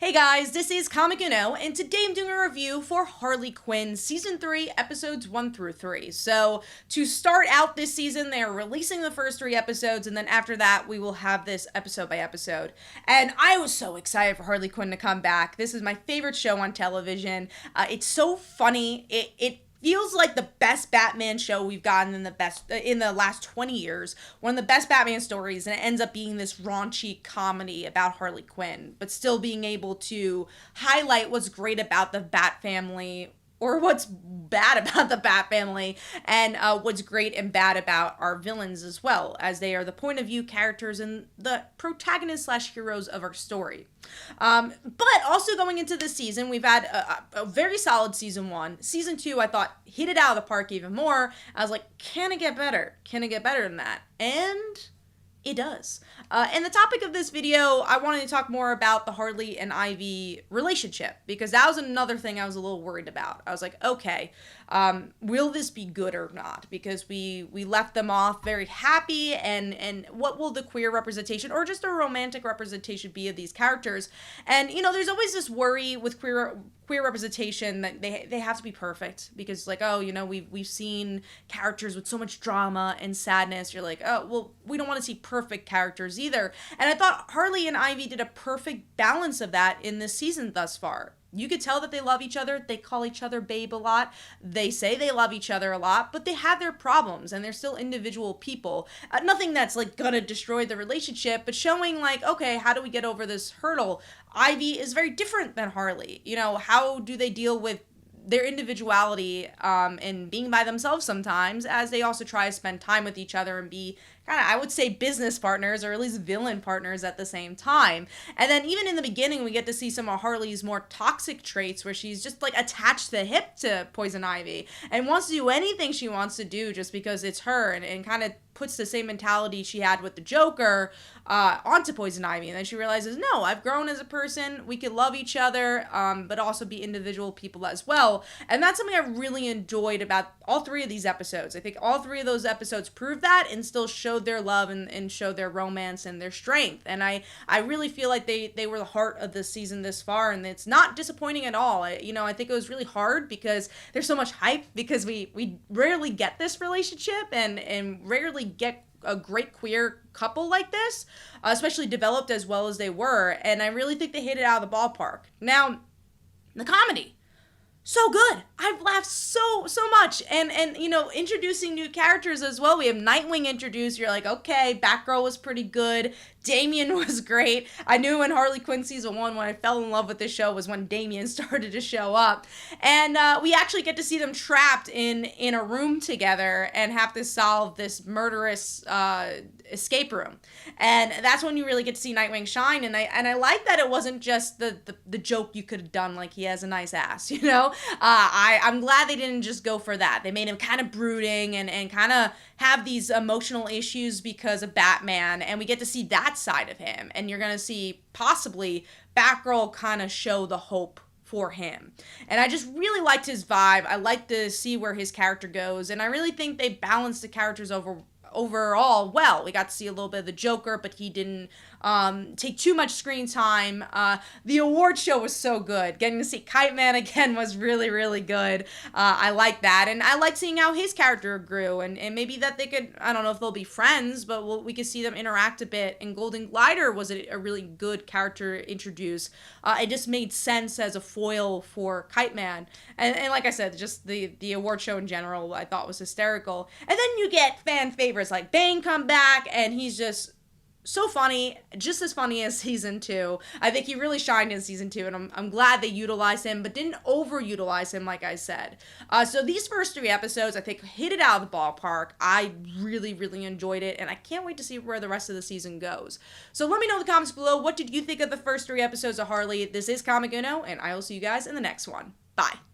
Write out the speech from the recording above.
Hey guys, this is Comic Uno, and today I'm doing a review for Harley Quinn Season 3, Episodes 1 through 3. So, to start out this season, they are releasing the first 3 episodes, and then after that, we will have this episode by episode. And I was so excited for Harley Quinn to come back. This is my favorite show on television. It's so funny. It feels like the best Batman show we've gotten in the last 20 years. One of the best Batman stories, and it ends up being this raunchy comedy about Harley Quinn, but still being able to highlight what's great about the Bat family, or what's bad about the Bat family, and what's great and bad about our villains as well, as they are the point of view characters and the protagonists / heroes of our story. But also going into this season, we've had a very solid season 1. Season 2, I thought, hit it out of the park even more. I was like, can it get better? Can it get better than that? And it does. And the topic of this video, I wanted to talk more about the Harley and Ivy relationship, because that was another thing I was a little worried about. I was like, okay, will this be good or not? Because we left them off very happy, and what will the queer representation or just a romantic representation be of these characters? And, you know, there's always this worry with queer representation that they have to be perfect, because like, oh, you know, we've seen characters with so much drama and sadness. You're like, oh, well, we don't want to see perfect characters either. And I thought Harley and Ivy did a perfect balance of that in this season thus far. You could tell that they love each other. They call each other babe a lot. They say they love each other a lot, but they have their problems, and they're still individual people. Nothing that's like gonna destroy the relationship, but showing like, okay, how do we get over this hurdle? Ivy is very different than Harley. You know, how do they deal with their individuality and being by themselves sometimes, as they also try to spend time with each other and be kind of, I would say, business partners, or at least villain partners at the same time. And then even in the beginning, we get to see some of Harley's more toxic traits, where she's just like attached to the hip to Poison Ivy and wants to do anything she wants to do just because it's her, and kind of puts the same mentality she had with the Joker onto Poison Ivy. And then she realizes, no, I've grown as a person. We can love each other, but also be individual people as well. And that's something I really enjoyed about all 3 of these episodes. I think all 3 of those episodes proved that and still showed their love and showed their romance and their strength. And I really feel like they were the heart of the season this far, and it's not disappointing at all. I think it was really hard because there's so much hype, because we rarely get this relationship and rarely get a great queer couple like this, especially developed as well as they were. And I really think they hit it out of the ballpark. Now, the comedy, so good. I've laughed so much. And you know, introducing new characters as well. We have Nightwing introduced. You're like, okay, Batgirl was pretty good. Damian was great. I knew in Harley Quinn season 1 when I fell in love with this show was when Damian started to show up. And we actually get to see them trapped in a room together and have to solve this murderous escape room. And that's when you really get to see Nightwing shine. And I like that it wasn't just the joke you could have done, like he has a nice ass, you know? I'm glad they didn't just go for that. They made him kind of brooding and kind of have these emotional issues because of Batman, and we get to see that side of him. And you're gonna see possibly Batgirl kind of show the hope for him. And I just really liked his vibe. I like to see where his character goes, and I really think they balanced the characters overall well. We got to see a little bit of the Joker, but he didn't take too much screen time. The award show was so good. Getting to see Kite Man again was really, really good. I like that, and I like seeing how his character grew, and maybe that they could, I don't know if they'll be friends, but we could see them interact a bit. And Golden Glider was a really good character introduced. It just made sense as a foil for Kite Man, and like I said, just the award show in general I thought was hysterical. And then you get fan favorites like Bane come back, and he's just so funny, just as funny as season 2. I think he really shined in season 2, and I'm glad they utilized him, but didn't overutilize him, like I said. So these first 3 episodes, I think, hit it out of the ballpark. I really, really enjoyed it, and I can't wait to see where the rest of the season goes. So let me know in the comments below, what did you think of the first 3 episodes of Harley? This is Comic Uno, and I will see you guys in the next one. Bye.